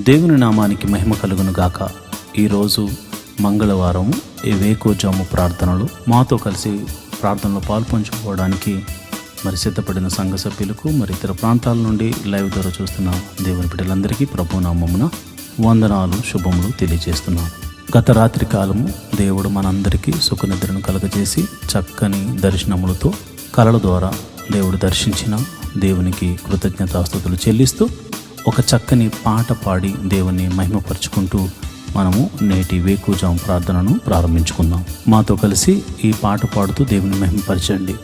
దేవుని నామానికి మహిమ కలుగును గాక. ఈరోజు మంగళవారం ఈ వేకోజాము ప్రార్థనలు మాతో కలిసి ప్రార్థనలో పాల్పంచుకోవడానికి సిద్ధపడిన సంఘ సభ్యులకు ఇతర ప్రాంతాల నుండి లైవ్ ద్వారా చూస్తున్న దేవుని బిడ్డలందరికీ ప్రభు నామమున వందనాలు శుభములు తెలియజేస్తున్నాను. గత రాత్రి కాలము దేవుడు మనందరికీ సుఖనిద్రను కలగజేసి చక్కని దర్శనములతో కలల ద్వారా దేవుడు దర్శించిన దేవునికి కృతజ్ఞతాస్తుతులు చెల్లిస్తూ ఒక చక్కని పాట పాడి దేవుని మహిమపరుచుకుంటూ మనము నేటి వేకుజాము ప్రార్థనను ప్రారంభించుకుందాం. మాతో కలిసి ఈ పాట పాడుతూ దేవుని మహిమపరచండి.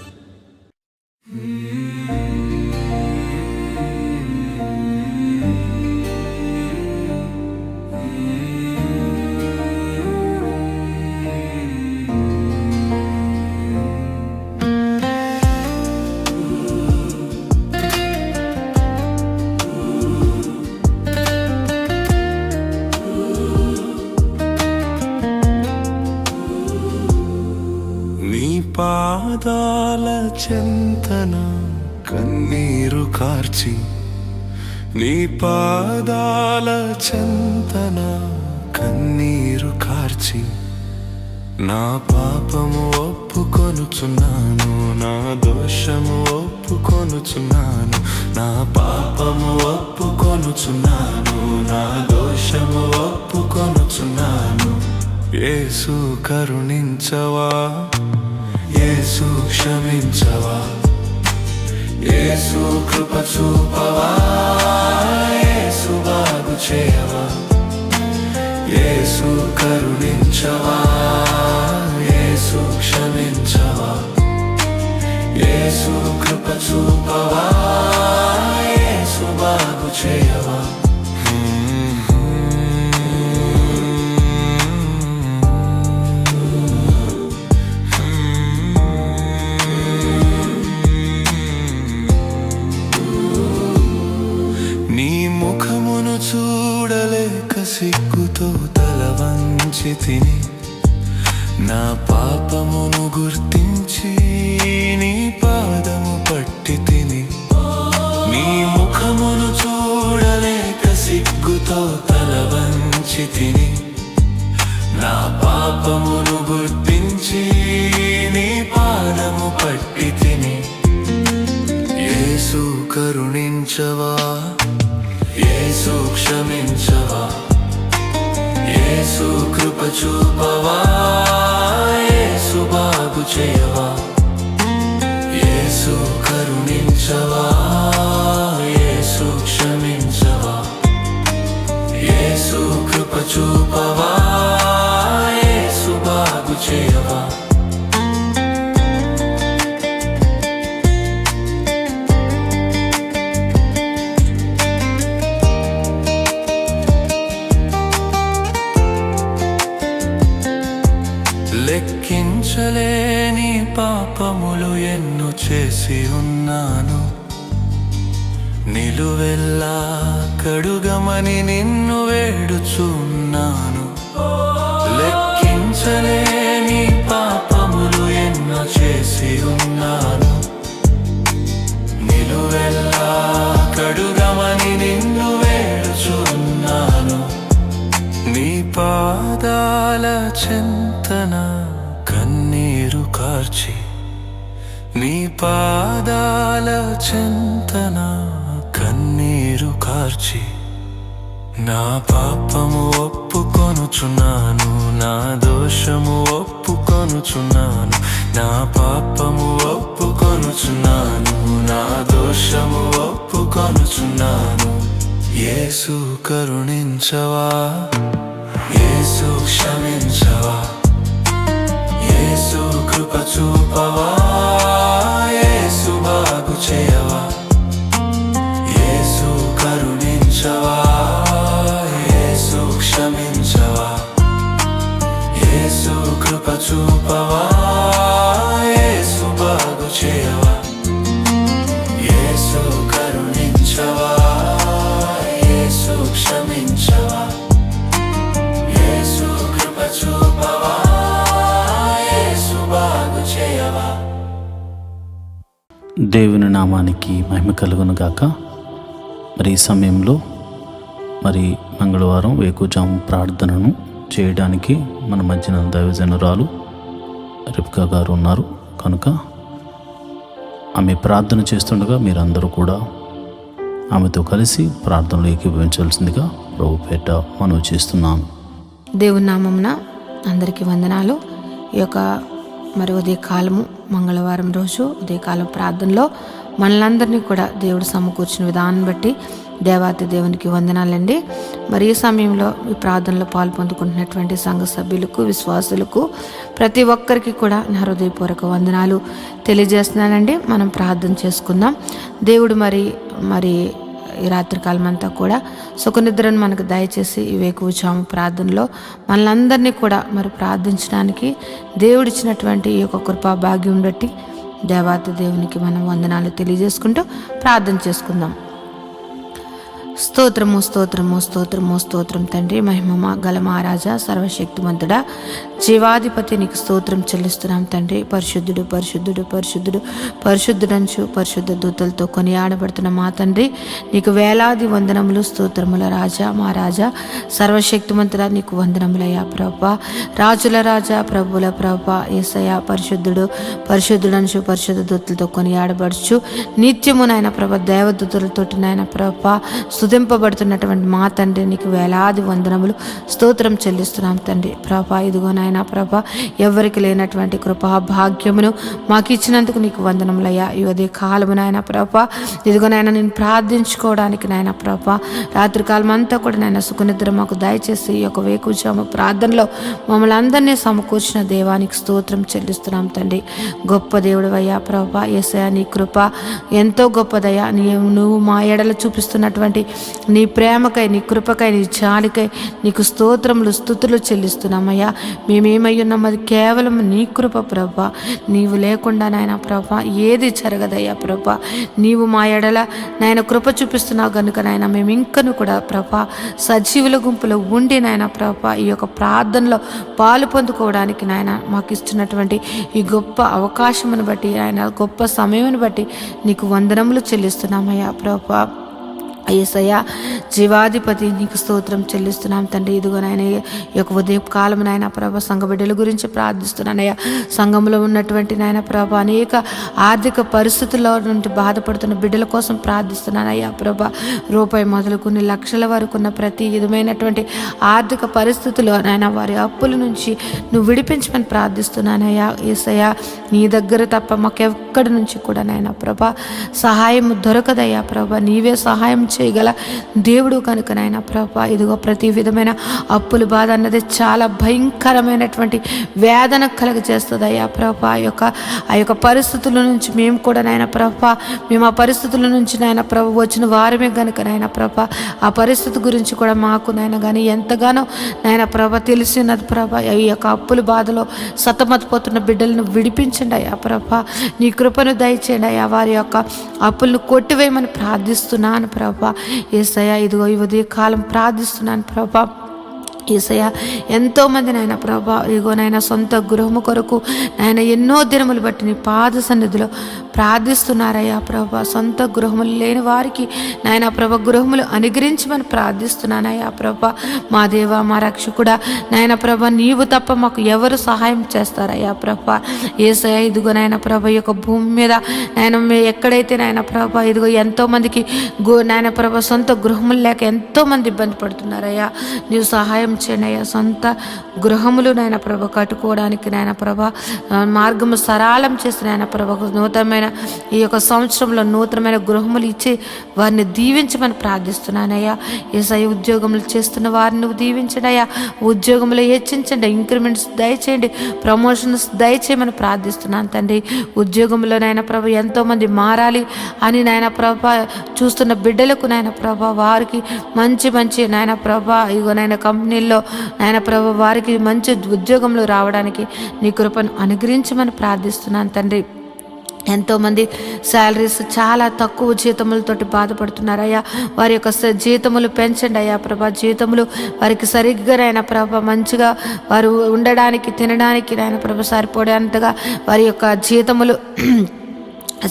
పాదాల చెంతన కన్నీరు కార్చి, నీ పాదాల చెంతన కన్నీరు కార్చి, నా పాపము ఒప్పుకొనుచున్నాను, నా దోషము ఒప్పుకొనుచున్నాను, నా పాపము ఒప్పుకొనుచున్నాను, నా దోషము ఒప్పుకొనుచున్నాను. యేసు కరుణించవా, యేసు క్షమించవా, యేసు కృప చూపవా, యేసు బాగు చేయవా, యేసు కరుణించవా, యేసు క్షమించవా, యేసు కృప చూపవా, యేసు బాగు చేయవా. చూడలేక సిగ్గుతో తల వంచి తిని, నా పాపమును గుర్తించి నీ పాదము పట్టి తిని. నీ ముఖమును చూడలేక సిగ్గుతో తల వంచి తిని, నా పాపమును గుర్తించి నీ పాదము పట్టి తిని. యేసు కరుణించవా, యేసు క్షమించవా, యేసు కృప చూపవా, యేసు బాగు చేయవా, యేసు కరుణించవా, యేసు క్షమించవా, యేసు కృప చూపవా, యేసు బాగు చేయవా. లెక్కించలేని పాపములు ఎన్నో చేసి ఉన్నాను, నిలువెల్లా కడుగమని నిన్ను వేడుచున్నాను. లెక్కించలేని పాపములు ఎన్నో చేసి ఉన్నాను, నిలువెల్లా కడుగమని నిన్ను వేడుచున్నాను. నీ పాదాల చెంతన కన్నీరు కార్చి, నీ పాదాల చెంతన కన్నీరు కార్చి, నా పాపము ఒప్పుకొనుచున్నాను, నా దోషము ఒప్పుకొనుచున్నాను, నా పాపము ఒప్పుకొనుచున్నాను, నా దోషము ఒప్పుకొనుచున్నాను. యేసు కరుణించవా, యేసు క్షమించవా, యేసు కృప చూపవా, యేసు బాగు చేయవా, యేసు కరుణించవా, యేసు క్షమించవా, యేసు కృప చూపవా, యేసు బాగు చేయవా, యేసు కరుణించవా, యేసు క్షమించవా, యేసు కృప చూపవా, యేసు బాగు చేయవా. దేవుని నామానికి మహిమ కలుగును గాక. ఈ సమయంలో మరి మంగళవారం వేకువజాము ప్రార్థనను చేయడానికి మన మధ్యన దైవజనురాలు రిబ్కా గారు ఉన్నారు కనుక ఆమె ప్రార్థన చేస్తుండగా మీరందరూ కూడా ఆమెతో కలిసి ప్రార్థనలు ఏకీభవించాల్సిందిగా ప్రభుపేట మనవి చేస్తున్నాను. దేవుని నామమున అందరికీ వందనాలు. ఈ యొక్క మరి ఉదయకాలము మంగళవారం రోజు ఉదయకాలం ప్రార్థనలో మనలందరినీ కూడా దేవుడు సమకూర్చిన విధానం బట్టి దేవాతి దేవునికి వందనాలండి. మరి ఈ సమయంలో ఈ ప్రార్థనలో పాల్పొందుకుంటున్నటువంటి సంఘ సభ్యులకు, విశ్వాసులకు, ప్రతి ఒక్కరికి కూడా నా హృదయపూర్వక వందనాలు తెలియజేస్తున్నానండి. మనం ప్రార్థన చేసుకుందాం. దేవుడు మరి ఈ రాత్రికాలం అంతా కూడా సుఖనిద్రను మనకు దయచేసి ఈ వేకువజాము ప్రార్థనలో మనలందరినీ కూడా మరి ప్రార్థించడానికి దేవుడిచ్చినటువంటి ఈ యొక్క కృపా భాగ్యం బట్టి దేవాతి దేవునికి మనం వందనాలు తెలియజేసుకుంటూ ప్రార్థన చేసుకుందాం. స్తోత్రము స్తోత్రము స్తోత్రము స్తోత్రం తండ్రి, మహిమ గల మహారాజా, సర్వశక్తిమంతుడా, జీవాధిపతి, నీకు స్తోత్రం చెల్లిస్తున్నాం తండ్రి. పరిశుద్ధుడు పరిశుద్ధుడు పరిశుద్ధుడు పరిశుద్ధుడంచు పరిశుద్ధ దూతలతో కొనియాడబడుతున్న మా తండ్రి, నీకు వేలాది వందనములు స్తోత్రముల రాజా, మా రాజా, సర్వశక్తిమంతుడా, నీకు వందనములయ్యా ప్రభా. రాజుల రాజా, ప్రభుల ప్రభా, యేసయ్యా పరిశుద్ధుడు పరిశుద్ధుడంచు పరిశుద్ధ దూతలతో కొనియాడబడుచు నిత్యము నాయన ప్రభ దేవదూతలతోటి నాయన ప్రభా స్తుతింపబడుతున్నటువంటి మా తండ్రి, నీకు వేలాది వందనములు స్తోత్రం చెల్లిస్తున్నాం తండ్రి. ప్రభా ఇదిగో నాయన ప్రభా, ఎవరికి లేనటువంటి కృపా భాగ్యమును మాకు ఇచ్చినందుకు నీకు వందనములయ్యా. ఈ ఉదయ కాలము నాయన ప్రభా, ఇదిగో నాయన నేను ప్రార్థించుకోవడానికి నాయన ప్రభా రాత్రికాలం అంతా కూడా నాయన సుఖనిద్ర మాకు దయచేసి ఈ యొక్క వేకువజాము ప్రార్థనలో మమ్మల్ని అందరినీ సమకూర్చిన దేవానికి స్తోత్రం చెల్లిస్తున్నాం తండ్రి. గొప్ప దేవుడు అయ్యా ప్రభా, యేసయ్యా నీ కృప ఎంతో గొప్పదయ్యా. నువ్వు మా ఎడల చూపిస్తున్నటువంటి నీ ప్రేమకై, నీ కృపకై, నీ జాలికై నీకు స్తోత్రములు స్తుతులు చెల్లిస్తున్నామయ్యా. మేమేమై ఉన్నాం అది కేవలం నీ కృప ప్రభా. నీవు లేకుండా నాయన ప్రభా ఏది జరగదయ్యా ప్రభా. నీవు మా ఎడల నాయన కృప చూపిస్తున్నావు కనుక నాయన మేము ఇంకను కూడా ప్రభా సజీవుల గుంపులో ఉండి నాయన ప్రభా ఈ యొక్క ప్రార్థనలో పాలు పొందుకోవడానికి నాయన మాకు ఇస్తున్నటువంటి ఈ గొప్ప అవకాశమును బట్టి ఆయన గొప్ప సమయమును బట్టి నీకు వందనములు చెల్లిస్తున్నామయ్యా ప్రభా. యేసయ్యా జీవాధిపతి, నీకు స్తోత్రం చెల్లిస్తున్నాం తండ్రి. ఇదిగో నాయన ఈ యొక్క ఉదయం కాలం నాయన ప్రభ సంఘ బిడ్డల గురించి ప్రార్థిస్తున్నానయ్యా. సంఘంలో ఉన్నటువంటి నాయన ప్రభ అనేక ఆర్థిక పరిస్థితుల్లో నుండి బాధపడుతున్న బిడ్డల కోసం ప్రార్థిస్తున్నానయ్యా ప్రభ. రూపాయి మొదలుకుని లక్షల వరకు ఉన్న ప్రతి విధమైనటువంటి ఆర్థిక పరిస్థితుల్లో నాయన వారి అప్పుల నుంచి నువ్వు విడిపించమని ప్రార్థిస్తున్నానయ్యా. యేసయ్యా నీ దగ్గర తప్ప మాకెక్కడి నుంచి కూడా నాయన ప్రభ సహాయం దొరకదయ్యా ప్రభ. నీవే సహాయం చేయగల దేవుడు కనుక నాయన ప్రభా ఇదిగో ప్రతి విధమైన అప్పుల బాధ అన్నది చాలా భయంకరమైనటువంటి వేదన కలుగజేస్తుంది అయ్యా ప్రభా. ఆ యొక్క పరిస్థితుల నుంచి మేము కూడా నాయన ప్రభా మేము ఆ పరిస్థితుల నుంచి నాయన ప్రభ వచ్చిన వారమే కనుక నాయన ప్రభా ఆ పరిస్థితి గురించి కూడా మాకు నాయన కానీ ఎంతగానో నాయన ప్రభ తెలిసినది ప్రభా. ఈ యొక్క అప్పుల బాధలో సతమతపోతున్న బిడ్డలను విడిపించండి అయ్యా ప్రభా. నీ కృపను దయచేయండి అయ్యా. వారి యొక్క అప్పులను కొట్టివేయమని ప్రార్థిస్తున్నాను ప్రభా. యేసయ్యా ఇదిగో ఈ ఉదయ కాలం ప్రార్థిస్తున్నాను ప్రభా. యేసయ్యా ఎంతోమంది నాయన ప్రభా ఇదిగో నాయన సొంత గృహము కొరకు నాయన ఎన్నో దినములు బట్టి నీ పాద సన్నిధిలో ప్రార్థిస్తున్నారయ్యా ప్రభా. సొంత గృహములు లేని వారికి నాయన ప్రభ గృహములు అనుగ్రహించమని ప్రార్థిస్తున్నానయ్యా ప్రభా. మా దేవ మా రక్షకుడా నాయన ప్రభ నీవు తప్ప మాకు ఎవరు సహాయం చేస్తారయ్యా ప్రభా. యేసయ్యా ఇదిగో నాయన ప్రభ ఈ యొక్క భూమి మీద నాయన ఎక్కడైతే నాయన ప్రభ ఇదిగో ఎంతోమందికి నాయన ప్రభ సొంత గృహములు లేక ఎంతోమంది ఇబ్బంది పడుతున్నారయ్యా. నీవు సహాయం చేయండి అయ్యా. సొంత గృహములు నాయన ప్రభ కట్టుకోవడానికి నాయన ప్రభ మార్గము సరళం చేసి నాయన ప్రభ నూతనమైన ఈ యొక్క సంవత్సరంలో నూతనమైన గృహములు ఇచ్చి వారిని దీవించమని ప్రార్థిస్తున్నానయ్యా. యేసయ్య ఉద్యోగములు చేస్తున్న వారిని నువ్వు దీవించండి అయ్యా. ఉద్యోగములు హెచ్చించండి, ఇంక్రిమెంట్స్ దయచేయండి, ప్రమోషన్స్ దయచేయమని ప్రార్థిస్తున్నాను తండ్రి. ఉద్యోగంలో నాయన ప్రభ ఎంతోమంది మారాలి అని నాయన ప్రభ చూస్తున్న బిడ్డలకు నాయన ప్రభ వారికి మంచి మంచి నాయన ప్రభ ఇగో నాయన కంపెనీల్లో నాయన ప్రభ వారికి మంచి ఉద్యోగంలో రావడానికి నీ కృపను అనుగ్రహించమని ప్రార్థిస్తున్నాను తండ్రి. ఎంతోమంది శాలరీస్ చాలా తక్కువ జీతములతోటి బాధపడుతున్నారయ్యా. వారి యొక్క జీతములు పెంచండి అయ్యా ప్రభా. జీతములు వారికి సరిగ్గా నాయన ప్రభ మంచిగా వారు ఉండడానికి తినడానికి నాయన ప్రభ సరిపోయేంతగా వారి యొక్క జీతములు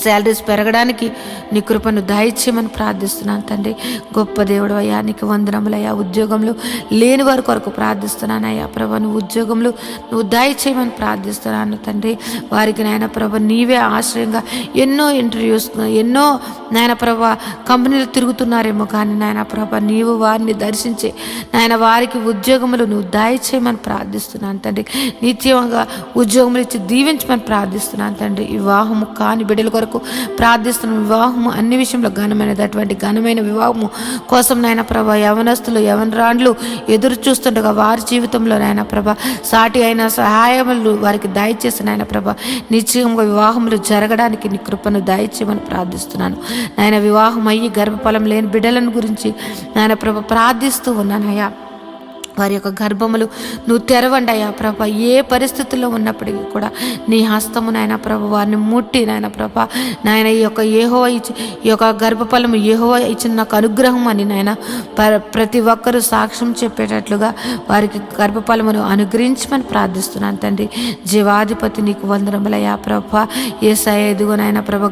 శాలరీస్ పెరగడానికి నీ కృపను దయచేయమని ప్రార్థిస్తున్నాను తండ్రి. గొప్ప దేవుడు అయ్యా, నీకు వందనములయ్యా. ఉద్యోగంలో లేని వారి కొరకు ప్రార్థిస్తున్నానయ్యా ప్రభా. నువ్వు ఉద్యోగంలో నువ్వు దయచేయమని ప్రార్థిస్తున్నాను తండ్రి. వారికి నాయన ప్రభా నీవే ఆశ్రయంగా ఎన్నో ఇంటర్వ్యూస్, ఎన్నో నాయన ప్రభా కంపెనీలు తిరుగుతున్నారేమో కానీ నాయన ప్రభా నీవు వారిని దర్శించి నాయన వారికి ఉద్యోగములు నువ్వు దయచేయమని ప్రార్థిస్తున్నాను తండ్రి. నిత్యంగా ఉద్యోగములు ఇచ్చి దీవించమని ప్రార్థిస్తున్నాను తండ్రి. వివాహము కాని బిడ్డల కొరకు ప్రార్థిస్తున్న వివాహము అన్ని విషయంలో ఘనమైనది. అటువంటి ఘనమైన వివాహము కోసం నాయన ప్రభా యవనస్తులు యవనరాండ్లు ఎదురు చూస్తుండగా వారి జీవితంలో నాయన ప్రభా సాటి అయిన సహాయములు వారికి దయచేసి నాయన ప్రభా నిశ్చయంగా వివాహములు జరగడానికి నీ కృపను దయచేయమని ప్రార్థిస్తున్నాను నాయన. వివాహం అయ్యి గర్భఫలం లేని బిడ్డలను గురించి నాయన ప్రభా ప్రార్థిస్తూ ఉన్నానయ్యా. వారి యొక్క గర్భములు నువ్వు తెరవండి అయ్యా ప్రభా. ఏ పరిస్థితుల్లో ఉన్నప్పటికీ కూడా నీ హస్తము నాయన ప్రభా వారిని ముట్టి నాయన ప్రభా నాయన ఈ యొక్క గర్భఫలము యెహోవా ఇచ్చిన నాకు అనుగ్రహం అని నాయన ప్రతి ఒక్కరూ సాక్ష్యం చెప్పేటట్లుగా వారికి గర్భఫలమును అనుగ్రహించమని ప్రార్థిస్తున్నాను తండ్రి. జీవాధిపతి నీకు వందనములయ్యా ప్రభా. యేసయ్యా ఎదుగో నాయన ప్రభా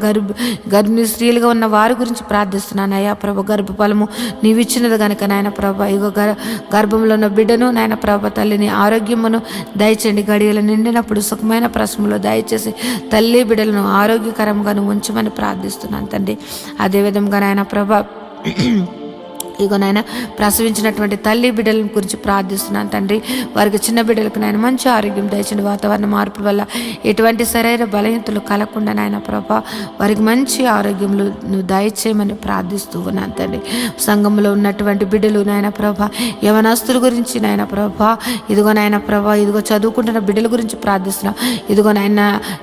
గర్భిణీ స్త్రీలుగా ఉన్న వారి గురించి ప్రార్థిస్తున్నాను అయ్యా ప్రభా. గర్భఫలము నీవు ఇచ్చినది కనుక నాయన ప్రభా ఇగో గర్భంలో ఉన్న బిడ్డను నాయన ప్రభా తల్లిని ఆరోగ్యమును దయచేయండి. గడియలు నిండినప్పుడు సుఖమైన ప్రసములో దయచేసి తల్లి బిడ్డలను ఆరోగ్యకరంగా ఉంచమని ప్రార్థిస్తున్నాను తండ్రి. అదేవిధంగా నాయన ప్రభా ఇగో నాయన ప్రసవించినటువంటి తల్లి బిడ్డల గురించి ప్రార్థిస్తున్నాను తండ్రి. వారికి చిన్న బిడ్డలకు నాయన మంచి ఆరోగ్యం దయచండి. వాతావరణ మార్పుల వల్ల ఎటువంటి శరీర బలహీనతలు కలగకుండా నాయన ప్రభా వారికి మంచి ఆరోగ్యములు నువ్వు దయచేయమని ప్రార్థిస్తూ ఉన్నాను తండ్రి. సంఘంలో ఉన్నటువంటి బిడ్డలు నాయన ప్రభా యవనస్తుల గురించి నాయన ప్రభా ఇదిగో నాయన ప్రభా ఇదిగో చదువుకుంటున్న బిడ్డల గురించి ప్రార్థిస్తున్నాం. ఇదిగో నాయన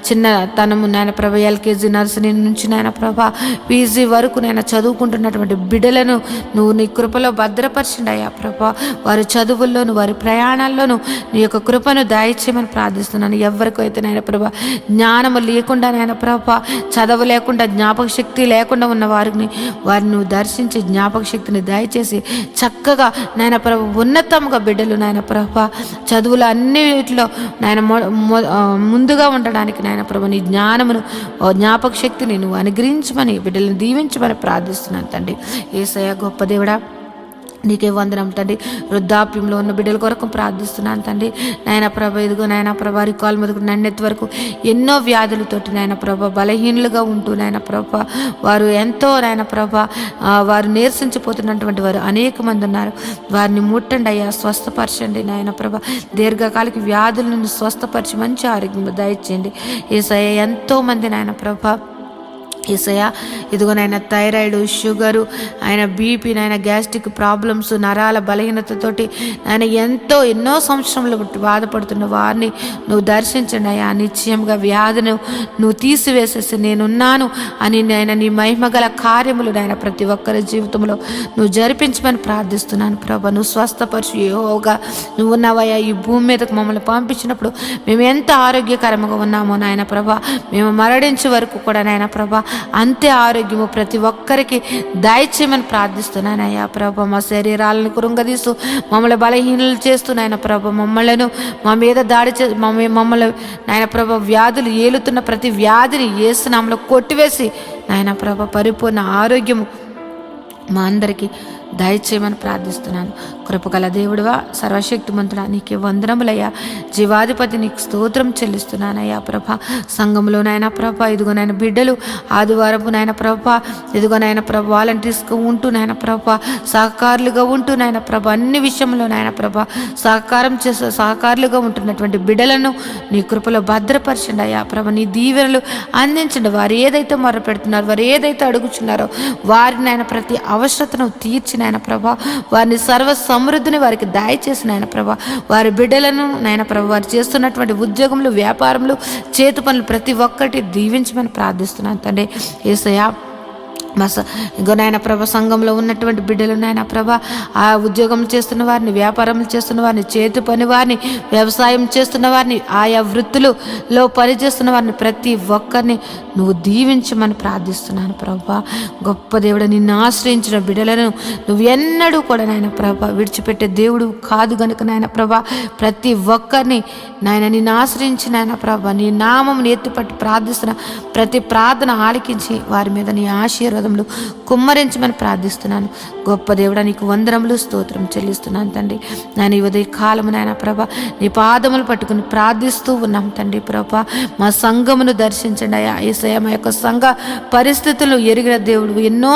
చిన్నతనము నాయన ప్రభా ఎల్కేజీ నర్సరీ నుంచి నాయన ప్రభా పీజీ వరకు నాయన చదువుకుంటున్నటువంటి బిడ్డలను నువ్వు నీ కృపలో భద్రపరచండి అయ్యా ప్రభా. వారి చదువుల్లోను వారి ప్రయాణాల్లోనూ నీ యొక్క కృపను దయచేయమని ప్రార్థిస్తున్నాను. ఎవరికైతే నాయన ప్రభా జ్ఞానము లేకుండా నాయన ప్రభా చదువు లేకుండా జ్ఞాపక శక్తి లేకుండా ఉన్న వారిని నువ్వు దర్శించి జ్ఞాపక శక్తిని దయచేసి చక్కగా నాయన ప్రభా ఉన్నతంగా బిడ్డలు నాయన ప్రభా చదువులు అన్నిటిలో నాయన ముందుగా ఉండడానికి నాయన ప్రభా నీ జ్ఞానమును జ్ఞాపక శక్తిని నువ్వు అనుగ్రహించమని బిడ్డలను దీవించమని ప్రార్థిస్తున్నాను తండ్రి. యేసయ్యా గొప్ప దేవుడా నీకే వందనం తండ్రి. వృద్ధాప్యంలో ఉన్న బిడ్డల కొరకు ప్రార్థిస్తున్నాను తండ్రి. నాయన ప్రభ ఇదిగో నాయన ప్రభ రికాల్ మొదలు నన్నెత్తి వరకు ఎన్నో వ్యాధులతోటి నాయన ప్రభ బలహీనులుగా ఉంటూ నాయన ప్రభ వారు ఎంతో నాయన ప్రభ వారు నీరసించిపోతున్నటువంటి వారు అనేక మంది ఉన్నారు. వారిని ముట్టండి అయ్యా, స్వస్థపరచండి నాయన ప్రభ. దీర్ఘకాలిక వ్యాధుల నుండి స్వస్థపరిచి మంచి ఆరోగ్యం దయచేయండి. యేసయ్యా ఎంతో మంది నాయన ప్రభ యేసయ్యా ఇదిగో నాయన థైరాయిడ్, షుగరు, ఆయన బీపీ, నాయన గ్యాస్ట్రిక్ ప్రాబ్లమ్స్, నరాల బలహీనతతోటి ఆయన ఎన్నో సంవత్సరంలో బాధపడుతున్న వారిని నువ్వు దర్శించండి అయ్యా. నిశ్చయంగా వ్యాధిని నువ్వు తీసివేసేసి నేనున్నాను అని నాయన నీ మహిమగల కార్యములు నాయన ప్రతి ఒక్కరి జీవితంలో నువ్వు జరిపించమని ప్రార్థిస్తున్నాను ప్రభా. నువ్వు స్వస్థపరిచి యెహోవాగా నువ్వు ఉన్నావయ్యా. ఈ భూమి మీదకు మమ్మల్ని పంపించినప్పుడు మేము ఎంత ఆరోగ్యకరంగా ఉన్నామో నాయన ప్రభా, మేము మరణించే వరకు కూడా నాయన ప్రభా అంతే ఆరోగ్యము ప్రతి ఒక్కరికి దయచేయమని ప్రార్థిస్తున్నానయ్యా ప్రభా. మా శరీరాలను కృంగదీస్తూ మమ్మల్ని బలహీనలు చేస్తూ నాయన ప్రభా మా మీద దాడి మమ్మల్ని నాయన ప్రభా వ్యాధులు ఏలుతున్న ప్రతి వ్యాధిని యేసు నామములో కొట్టివేసి నాయన ప్రభా పరిపూర్ణ ఆరోగ్యము మా అందరికీ దయచేయమని ప్రార్థిస్తున్నాను. కృపగల దేవుడువా, సర్వశక్తిమంతుడా, నీకే వందనములయ్యా. జీవాధిపతి నీకు స్తోత్రం చెల్లిస్తున్నానయ్యా ప్రభా. సంఘంలో నాయన ప్రభా ఇదిగో నాయన బిడ్డలు ఆదివారపు నాయన ప్రభా ఇదిగో నాయన ప్రభా వాలంటీర్స్గా ఉంటూ నాయన ప్రభా సహకారులుగా ఉంటూ నాయన ప్రభా అన్ని విషయంలో నాయన ప్రభా సహకారులుగా ఉంటున్నటువంటి బిడ్డలను నీ కృపలో భద్రపరచండి అయ్యా ప్రభా. నీ దీవెనలు అందించండి. వారు ఏదైతే మొరపెడుతున్నారో, వారు ఏదైతే అడుగుచున్నారో వారి నాయన ప్రతి అవసరతను తీర్చిన నాయన ప్రభా వారిని సర్వ సమృద్ధిని వారికి దయచేసిన నాయన ప్రభా. వారి బిడ్డలను నాయన ప్రభా వారు చేస్తున్నటువంటి ఉద్యోగములు, వ్యాపారములు, చేతి పనులు ప్రతి ఒక్కటి దీవించమని ప్రార్థిస్తున్నాను తండ్రి. యేసయ్యా ఇంకో నాయన ప్రభ సంఘంలో ఉన్నటువంటి బిడ్డలు నాయన ప్రభ, ఆ ఉద్యోగం చేస్తున్న వారిని, వ్యాపారం చేస్తున్న వారిని, చేతి పని వారిని, వ్యవసాయం చేస్తున్న వారిని, ఆయా వృత్తులలో పనిచేస్తున్న వారిని ప్రతి ఒక్కరిని నువ్వు దీవించమని ప్రార్థిస్తున్నాను ప్రభా. గొప్ప దేవుడు, నిన్ను ఆశ్రయించిన బిడ్డలను నువ్వు ఎన్నడూ కూడా నాయన ప్రభ విడిచిపెట్టే దేవుడు కాదు గనుక నాయన ప్రభ ప్రతి ఒక్కరిని నాయన నిన్ను ఆశ్రయించి నాయన ప్రభ నీ నామమును ఎత్తిపట్టి ప్రార్థిస్తున్న ప్రతి ప్రార్థన ఆలకించి వారి మీద నీ ఆశీర్వాదములు కుమ్మరించమని ప్రార్థిస్తున్నాను. గొప్ప దేవుడా, నీకు వందనములు స్తోత్రం చెల్లిస్తున్నాను తండ్రి. నేను ఈ ఉదయ కాలము నాయన ప్రభ నీ పాదములు పట్టుకుని ప్రార్థిస్తూ ఉన్నాం తండ్రి ప్రభ. మా సంఘమును దర్శించండి అయ్యా. యేసయ్య, మా యొక్క సంఘ పరిస్థితులు ఎరిగిన దేవుడు, ఎన్నో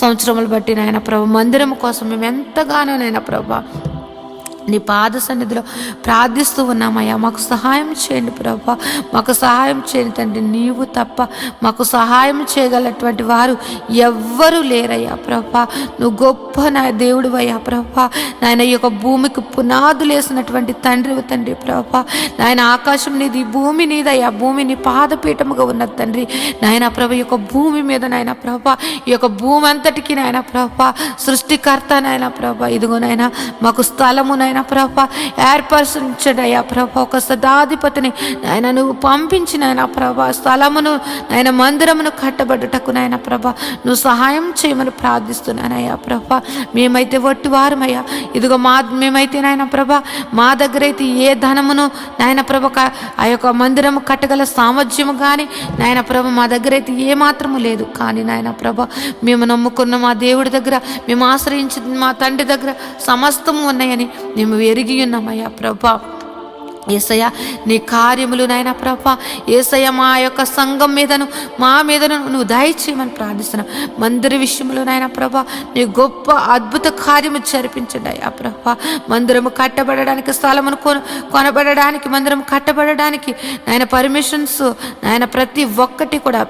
సంవత్సరములు బట్టి నాయన ప్రభ మందిరం కోసం మేము ఎంతగానో నాయన ప్రభ నీ పాద సన్నిధిలో ప్రార్థిస్తూ ఉన్నామయ్యా. మాకు సహాయం చేయండి ప్రభా, మాకు సహాయం చేయండి తండ్రి. నీవు తప్ప మాకు సహాయం చేయగలటువంటి వారు ఎవ్వరూ లేరయ్యా ప్రభా. నువ్వు గొప్ప నా దేవుడు అయ్యా ప్రభా. నాయన ఈ యొక్క భూమికి పునాదులు వేసినటువంటి తండ్రి ప్రభా. నాయన ఆకాశం నీది, భూమి నీదయ్యా. భూమి నీ పాదపీఠముగా ఉన్నది తండ్రి. నాయన ప్రభ ఈ యొక్క భూమి మీద నాయన ప్రభా, ఈ యొక్క భూమి అంతటికి నాయన ప్రభా సృష్టికర్త నాయన ప్రభా. ఇదిగో నాయన మాకు స్థలము నాయన ప్రభా ఏర్పరచండి అయ్యా ప్రభా. ఒక సదాధిపతిని నాయన నువ్వు పంపించి నాయన ప్రభా స్థలమును నాయన మందిరమును కట్టబడుటకు నాయన ప్రభా నువ్వు సహాయం చేయమని ప్రార్థిస్తున్నానయ్యా ప్రభా. మేమైతే వట్టివారమయ్యా. ఇదిగో మేమైతే నాయన ప్రభా మా దగ్గర అయితే ఏ ధనమును నాయన ప్రభ ఆ యొక్క మందిరము కట్టగల సామర్థ్యము కానీ నాయన ప్రభ మా దగ్గర అయితే ఏ మాత్రము లేదు. కానీ నాయన ప్రభ మేము నమ్ముకున్న మా దేవుడి దగ్గర, మేము ఆశ్రయించిన మా తండ్రి దగ్గర సమస్తము ఉన్నాయని మేము ఎరిగి ఉన్నామయ్యా ప్రభా. యేసయ్య, నీ కార్యములు నాయన ప్రభా యేసయ్య మా యొక్క సంఘం మీదను మా మీదను నువ్వు దయచేయమని ప్రార్థిస్తున్నాం. మందిర విషయంలో నాయన ప్రభా నీ గొప్ప అద్భుత కార్యము జరిపించండి అయ్యా ప్రభా. మందిరము కట్టబడడానికి, స్థలమును కొనబడడానికి, మందిరము కట్టబడడానికి నాయన పర్మిషన్స్ నాయన ప్రతి ఒక్కటి కూడా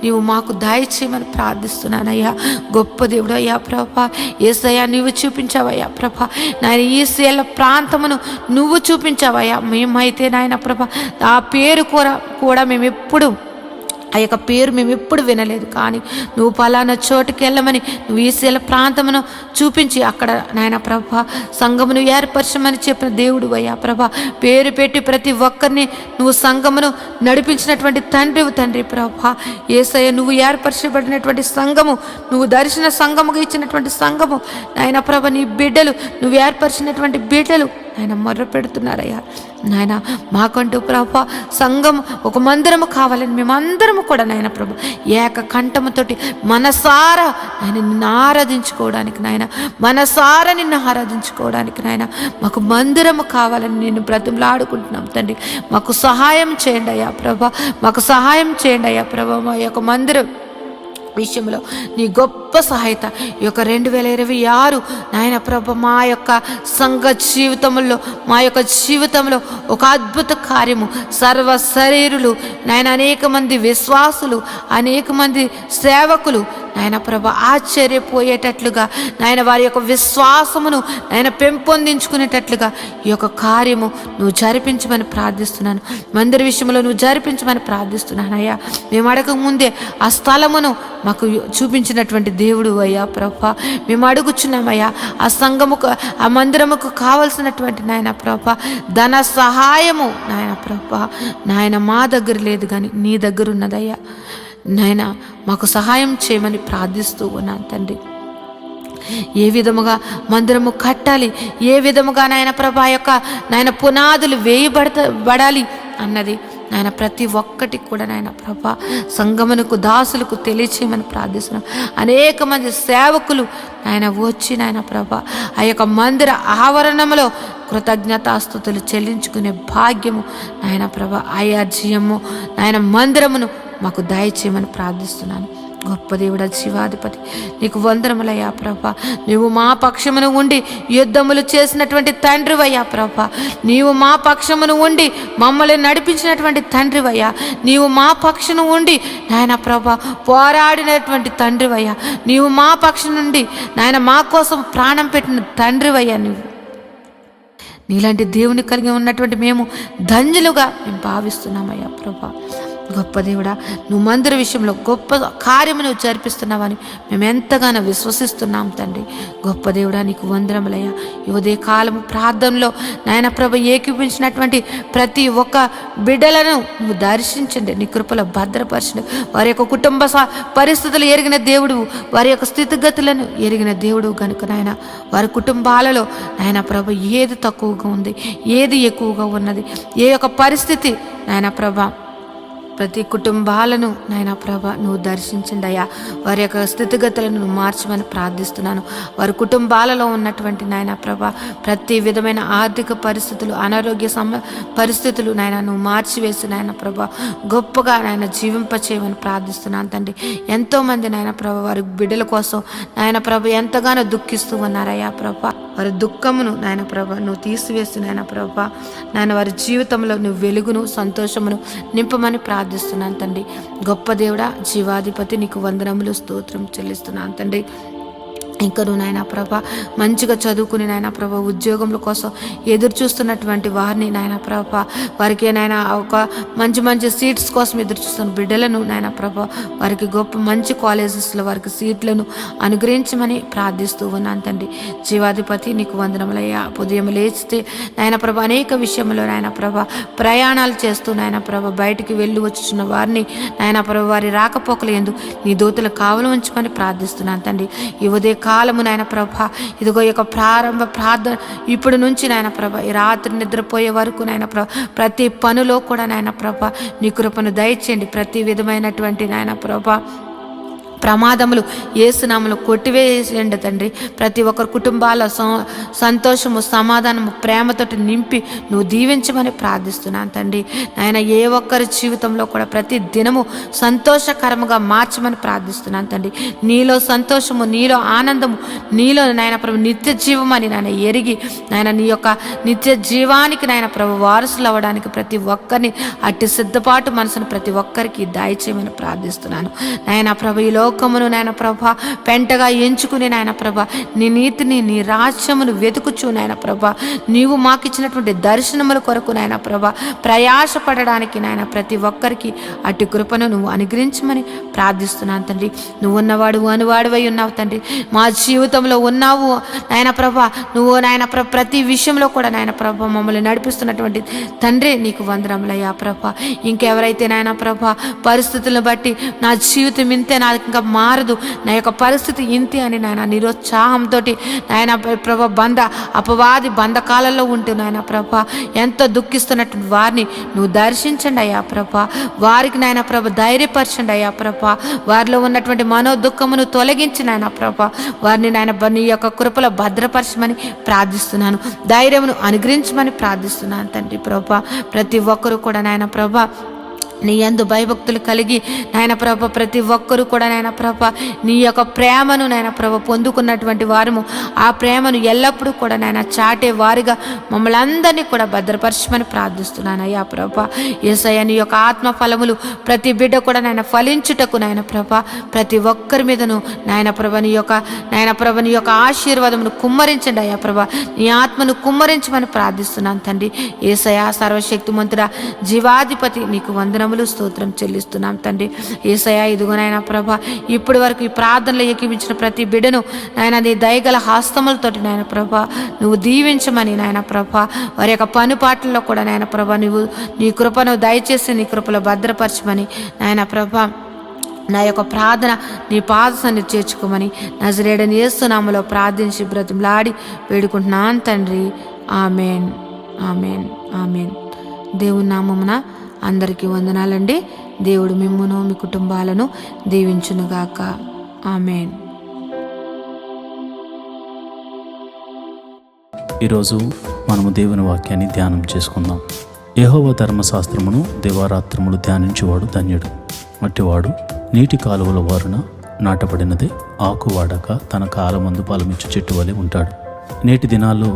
నీవు మాకు దయచేయమని ప్రార్థిస్తున్నానయ్యా. గొప్ప దేవుడు అయ్యా ప్రభా. యేసయ్య, నీవు చూపించావయ్యా ప్రభా నాయన ఈ శీల ప్రాంతమును నువ్వు చూపించావయ్యా. మేమైతే నాయన ప్రభా ఆ పేరు కూడా మేము ఎప్పుడు ఆ యొక్క పేరు మేము ఎప్పుడు వినలేదు. కానీ నువ్వు పలానా చోటుకి వెళ్ళమని నువ్వు ఈశీల ప్రాంతమును చూపించి అక్కడ నాయన ప్రభా సంఘమును ఏర్పరచమని చెప్పిన దేవుడు అయ్యా ప్రభా. పేరు పెట్టి ప్రతి ఒక్కరిని నువ్వు సంఘమును నడిపించినటువంటి తండ్రి ప్రభా. యేసయ్య, నువ్వు ఏర్పరచబడినటువంటి సంఘము, నువ్వు దర్శన సంఘముగా ఇచ్చినటువంటి సంఘము నాయన ప్రభ నీ బిడ్డలు, నువ్వు ఏర్పరిచినటువంటి బిడ్డలు నాయన మొర్ర పెడుతున్నారయ్యా. నాయన మాకంటూ ప్రభా సంఘం ఒక మందిరము కావాలని మేమందరము కూడా నాయన ప్రభు ఏక కంఠముతోటి మనసారా ఆయన నిన్ను ఆరాధించుకోవడానికి నాయన మాకు మందిరము కావాలని నేను బ్రతిమలాడుకుంటున్నాం తండ్రి. మాకు సహాయం చేయండి అయ్యా ప్రభా, మాకు సహాయం చేయండి అయ్యా ప్రభా. మా యొక్క మందిరం విషయంలో నీ గొప్ప సహాయత ఈ యొక్క 2026 నాయన ప్రభ మా యొక్క సంఘ జీవితంలో, మా యొక్క జీవితంలో ఒక అద్భుత కార్యము, సర్వ శరీరులు నాయన అనేక మంది విశ్వాసులు, అనేక మంది సేవకులు నాయన ప్రభ ఆశ్చర్యపోయేటట్లుగా నాయన వారి యొక్క విశ్వాసమును నాయన పెంపొందించుకునేటట్లుగా ఈ యొక్క కార్యము నువ్వు జరిపించమని ప్రార్థిస్తున్నాను. మందిర విషయంలో నువ్వు జరిపించమని ప్రార్థిస్తున్నాను అయ్యా. మేము అడగక ముందే ఆ స్థలమును మాకు చూపించినటువంటి దేవుడు అయ్యా ప్రభా. మేము అడుగుచున్నామయ్యా ఆ సంఘముకు, ఆ మందిరముకు కావలసినటువంటి నాయన ప్రభా ధన సహాయము నాయన ప్రభా నాయన మా దగ్గర లేదు కానీ నీ దగ్గర ఉన్నదయ్యా. నాయన మాకు సహాయం చేయమని ప్రార్థిస్తూ ఉన్నాను తండ్రి. ఏ విధముగా మందిరము కట్టాలి, ఏ విధముగా నాయన ప్రభా యొక్క నాయన పునాదులు వేయబడాలి అన్నది నాయన ప్రతి ఒక్కటి కూడా నాయన ప్రభా సంగమునకు దాసులకు తెలియచేయమని ప్రార్థిస్తున్నాం. అనేక మంది సేవకులు నాయన వచ్చి నాయన ప్రభా ఆ యొక్క మందిర ఆవరణంలో కృతజ్ఞతాస్తుతులు చెల్లించుకునే భాగ్యము నాయన ప్రభా ఆయార్జీయము నాయన మందిరమును మాకు దయచేయమని ప్రార్థిస్తున్నాను. గొప్ప దేవుడా, శివాధిపతి, నీకు వందనములయ్యా ప్రభా. నీవు మా పక్షమును ఉండి యుద్ధములు చేసినటువంటి తండ్రివయ్యా ప్రభా. నీవు మా పక్షమును ఉండి మమ్మల్ని నడిపించినటువంటి తండ్రివయ్యా. నీవు మా పక్షమును ఉండి నాయన ప్రభా పోరాడినటువంటి తండ్రివయ్యా. నీవు మా పక్షం నుండి నాయన మా కోసం ప్రాణం పెట్టిన తండ్రివయ్యా. నీలాంటి దేవుని కలిగి ఉన్నటువంటి మేము ధన్యులుగా మేము భావిస్తున్నామయ్యా ప్రభా. గొప్ప దేవుడా, నువ్వు మందిర విషయంలో గొప్ప కార్యము నువ్వు జరిపిస్తున్నావని మేము ఎంతగానో విశ్వసిస్తున్నాం తండ్రి. గొప్ప దేవుడా, నీకు వందనములయ్యా. ఈ ఉదయ కాలము ప్రార్థనలో నాయన ప్రభ ఏకీపించినటువంటి ప్రతి ఒక్క బిడ్డలను నువ్వు దర్శించండి, నీ కృపలో భద్రపరచండి. వారి యొక్క కుటుంబ పరిస్థితులు ఎరిగిన దేవుడు, వారి యొక్క స్థితిగతులను ఎరిగిన దేవుడు కనుక నాయన వారి కుటుంబాలలో నాయన ప్రభ ఏది తక్కువగా ఉంది, ఏది ఎక్కువగా ఉన్నది, ఏ యొక్క పరిస్థితి నాయన ప్రభ ప్రతి కుటుంబాలను నాయన ప్రభ నువ్వు దర్శించండి అయ్యా. వారి యొక్క స్థితిగతులను నువ్వు మార్చమని ప్రార్థిస్తున్నాను. వారి కుటుంబాలలో ఉన్నటువంటి నాయన ప్రభ ప్రతి విధమైన ఆర్థిక పరిస్థితులు, అనారోగ్య పరిస్థితులు నాయన నువ్వు మార్చివేసి నాయన ప్రభ గొప్పగా నాయన జీవింపచేయమని ప్రార్థిస్తున్నాను తండ్రి. ఎంతోమంది నాయన ప్రభ వారి బిడ్డల కోసం నాయన ప్రభ ఎంతగానో దుఃఖిస్తూ ఉన్నారయ్యా ప్రభ. వారి దుఃఖమును నాయన ప్రభ నువ్వు తీసివేసి నాయన ప్రభ నాయన వారి జీవితంలో నువ్వు వెలుగును, సంతోషమును నింపమని ప్రార్థిస్తున్నాను తండ్రి. గొప్ప దేవుడా, జీవాధిపతి, నీకు వందనములు, స్తోత్రం చెల్లిస్తున్నాను తండ్రి. ఇంకా నువ్వు నాయన ప్రభ మంచిగా చదువుకుని నాయన ప్రభ ఉద్యోగముల కోసం ఎదురు చూస్తున్నటువంటి వారిని నాయన ప్రభ వారికి నాయన ఒక మంచి మంచి సీట్స్ కోసం ఎదురు చూస్తున్న బిడ్డలను నాయన ప్రభ వారికి గొప్ప మంచి కాలేజెస్లో వారికి సీట్లను అనుగ్రహించమని ప్రార్థిస్తూ ఉన్నాను తండ్రి. జీవాధిపతి, నీకు వందనములయ్యా. ఉదయం లేచితే నాయన ప్రభ అనేక విషయంలో నాయన ప్రభ ప్రయాణాలు చేస్తూ నాయన ప్రభ బయటికి వెళ్ళి వచ్చుచున్న వారిని నాయన ప్రభ వారి రాకపోకలు ఎందు నీ దూతలు కావలు ఉంచమని ప్రార్థిస్తున్నాను తండ్రి. ఈ ఉదయ కాలము నాయన ప్రభ ఇదిగో ఈ యొక్క ప్రారంభ ప్రార్థన ఇప్పుడు నుంచి నాయన ప్రభ ఈ రాత్రి నిద్రపోయే వరకు నాయన ప్రభ ప్రతి పనిలో కూడా నాయన ప్రభ నీ కృపను దయచేయండి. ప్రతి విధమైనటువంటి నాయన ప్రభ ప్రమాదములు యేసునామములో కొట్టివేసేయండి తండ్రి. ప్రతి ఒక్కరి కుటుంబాల సంతోషము, సమాధానము, ప్రేమతోటి నింపి నువ్వు దీవించమని ప్రార్థిస్తున్నాను తండ్రి. నాయన ఏ ఒక్కరి జీవితంలో కూడా ప్రతి దినము సంతోషకరముగా మార్చమని ప్రార్థిస్తున్నాను తండ్రి. నీలో సంతోషము, నీలో ఆనందము, నీలో నాయన ప్రభు నిత్య జీవమని నాయన ఎరిగి నాయన నీ యొక్క నిత్య జీవానికి నాయన ప్రభు వారసులు అవ్వడానికి ప్రతి ఒక్కరిని అట్టి సిద్ధపాటు మనసును ప్రతి ఒక్కరికి దయచేయమని ప్రార్థిస్తున్నాను. నాయన ప్రభు ఈ లోకమును నాయన ప్రభ పెంటగా ఎంచుకుని నాయన ప్రభ నీ నీతిని, నీ రాజ్యమును వెతుకుచు నాయన ప్రభ నీవు మాకిచ్చినటువంటి దర్శనముల కొరకు నాయన ప్రభ ప్రయాసపడడానికి నాయన ప్రతి ఒక్కరికి అటు కృపను నువ్వు అనుగ్రహించమని ప్రార్థిస్తున్నాను తండ్రి. నువ్వు ఉన్నవాడు అనువాడువై ఉన్నావు తండ్రి. మా జీవితంలో ఉన్నావు నాయన ప్రభ. నువ్వు నాయన ప్రభ ప్రతి విషయంలో కూడా నాయన ప్రభ మమ్మల్ని నడిపిస్తున్నటువంటి తండ్రి, నీకు వందనములయ్యా ప్రభ. ఇంకెవరైతే నాయన ప్రభ పరిస్థితులను బట్టి నా జీవితం ఇంతే, నా ఇంకా మారదు, నా యొక్క పరిస్థితి ఇంతే అని నాయన నిరుత్సాహంతో నాయన ప్రభ అపవాది బంధకాలలో ఉంటూ నాయన ప్రభ ఎంతో దుఃఖిస్తున్నట్టు వారిని నువ్వు దర్శించండి అయ్యా ప్రభ. వారికి నాయన ప్రభ ధైర్యపరచండి అయ్యా ప్రభ. వారిలో ఉన్నటువంటి మనోదుఃఖమును తొలగించి నాయన ప్రభ వారిని నాయన నీ యొక్క కృపలో భద్రపరచమని ప్రార్థిస్తున్నాను. ధైర్యమును అనుగ్రహించమని ప్రార్థిస్తున్నాను తండ్రి ప్రభ. ప్రతి ఒక్కరూ కూడా నాయన ప్రభ నీ యందు భయభక్తులు కలిగి నాయన ప్రభ ప్రతి ఒక్కరూ కూడా నాయన ప్రభ నీ యొక్క ప్రేమను నాయన ప్రభ పొందుకున్నటువంటి వారము ఆ ప్రేమను ఎల్లప్పుడూ కూడా నాయన చాటే వారిగా మమ్మల్ని అందరినీ కూడా భద్రపరచమని ప్రార్థిస్తున్నాను అయ్యా ప్రభ. యేసయ్య, నీ యొక్క ఆత్మ ఫలములు ప్రతి బిడ్డ కూడా నాయన ఫలించుటకు నాయన ప్రభ ప్రతి ఒక్కరి మీదను నాయన ప్రభ నీ యొక్క ఆశీర్వాదమును కుమ్మరించండి అయ్యా ప్రభ. నీ ఆత్మను కుమ్మరించమని ప్రార్థిస్తున్నాను తండ్రి. యేసయ్య, సర్వశక్తిమంతుడా, జీవాధిపతి, నీకు వందనములు, స్తోత్రం చెల్లిస్తున్నాం తండ్రి. యేసయ్య, ఇదిగో నాయన ప్రభ ఇప్పటి వరకు ఈ ప్రార్థనలో ఏకీవించిన ప్రతి బిడ్డను నాయన నీ దయగల హస్తములతోటి నాయన ప్రభ నువ్వు దీవించమని నాయన ప్రభ వారి యొక్క పనిపాట్లలో కూడా నాయన ప్రభ నువ్వు నీ కృపను దయచేసి నీ కృపలో భద్రపరచమని నాయన ప్రభ నా యొక్క ప్రార్థన నీ పాదసన్నిధిని చేర్చుకోమని నజరేయుడైన యేసు నామములో ప్రార్థించి బ్రతిమలాడి వేడుకుంటున్నాను తండ్రి. Amen, amen, amen. దేవుని నామమున అందరికీ వందనాలండి. దేవుడు మిమ్మును మీ కుటుంబాలను దీవించునుగాక. ఆమెన్. ఈరోజు మనము దేవుని వాక్యాన్ని ధ్యానం చేసుకుందాం. యెహోవా ధర్మశాస్త్రమును దివారాత్రములు ధ్యానించువాడు ధన్యుడు. అట్టివాడు నీటి కాలువల వారున నాటబడినదే ఆకు వాడక తన కాలమందు ఫలమిచ్చు చెట్టు వలె ఉంటాడు. నేటి దినాల్లో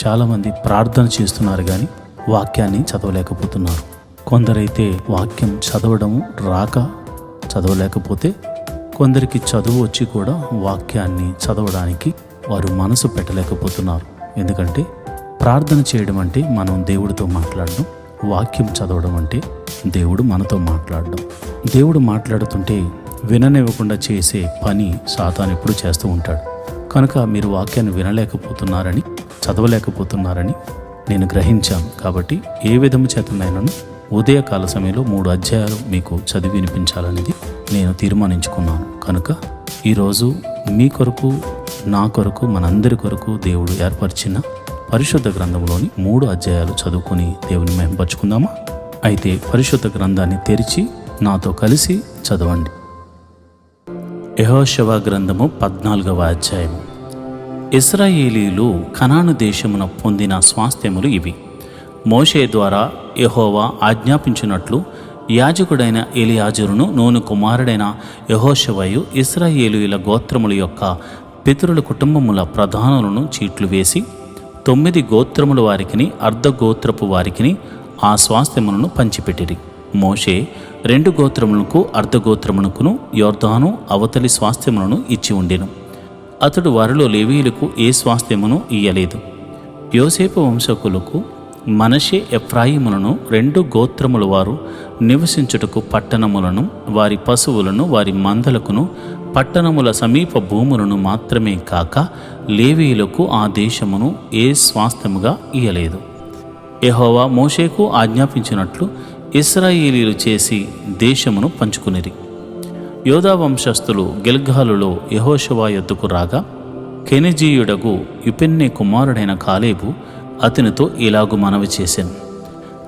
చాలామంది ప్రార్థన చేస్తున్నారు కానీ వాక్యాన్ని చదవలేకపోతున్నారు. కొందరైతే వాక్యం చదవడం రాక చదవలేకపోతే, కొందరికి చదువు వచ్చి కూడా వాక్యాన్ని చదవడానికి వారు మనసు పెట్టలేకపోతున్నారు. ఎందుకంటే ప్రార్థన చేయడం అంటే మనం దేవుడితో మాట్లాడడం, వాక్యం చదవడం అంటే దేవుడు మనతో మాట్లాడడం. దేవుడు మాట్లాడుతుంటే విననివ్వకుండా చేసే పని సాతాను ఎప్పుడు చేస్తూ ఉంటాడు. కనుక మీరు వాక్యాన్ని వినలేకపోతున్నారని, చదవలేకపోతున్నారని నేను గ్రహించాను. కాబట్టి ఏ విధము చేతనైనాను ఉదయకాల సమయంలో 3 అధ్యాయాలు మీకు చదివి వినిపించాలనేది నేను తీర్మానించుకున్నాను. కనుక ఈరోజు మీ కొరకు, నా కొరకు, మనందరి కొరకు దేవుడు ఏర్పరిచిన పరిశుద్ధ గ్రంథంలోని 3 అధ్యాయాలు చదువుకొని దేవుని మహిమపరుచుకుందామా? అయితే పరిశుద్ధ గ్రంథాన్ని తెరిచి నాతో కలిసి చదవండి. యెహోషువ గ్రంథము 14వ అధ్యాయము. ఇశ్రాయేలీయులు కనాను దేశమున పొందిన స్వాస్థ్యములు ఇవి. మోషే ద్వారా యెహోవా ఆజ్ఞాపించినట్లు యాజకుడైన ఎలియాజరును, నూను కుమారుడైన యెహోషువయు ఇశ్రాయేలీయుల గోత్రముల యొక్క పితరుల కుటుంబముల ప్రధానులను చీట్లు వేసి 9 గోత్రముల వారికిని, అర్ధగోత్రపు వారికిని ఆ స్వాస్థ్యములను పంచిపెట్టిరి. మోషే 2 గోత్రములకు, అర్ధగోత్రమునకును యొర్దాను అవతలి స్వాస్థ్యములను ఇచ్చి ఉండెను. అతడు వారిలో లేవీయులకు ఏ స్వాస్థ్యమును ఇయ్యలేదు. యోసేపు వంశకులకు మనషే, ఎఫ్రాయిములను 2 గోత్రముల వారు నివసించుటకు పట్టణములను, వారి పశువులను, వారి మందలకును, పట్టణముల సమీప భూములను మాత్రమే కాక లేవీయులకు ఆ దేశమును ఏ స్వాస్థ్యముగా ఇయ్యలేదు. యెహోవా మోషేకు ఆజ్ఞాపించినట్లు ఇశ్రాయేలీయులు చేసి దేశమును పంచుకునిరి. యోదా వంశస్థులు గిల్గాలులో యెహోషువ యొద్దకు రాగా, కెనెజీయుడగు యుపెన్నె కుమారుడైన కాలేబు అతనితో ఇలాగు మనవి చేసెను.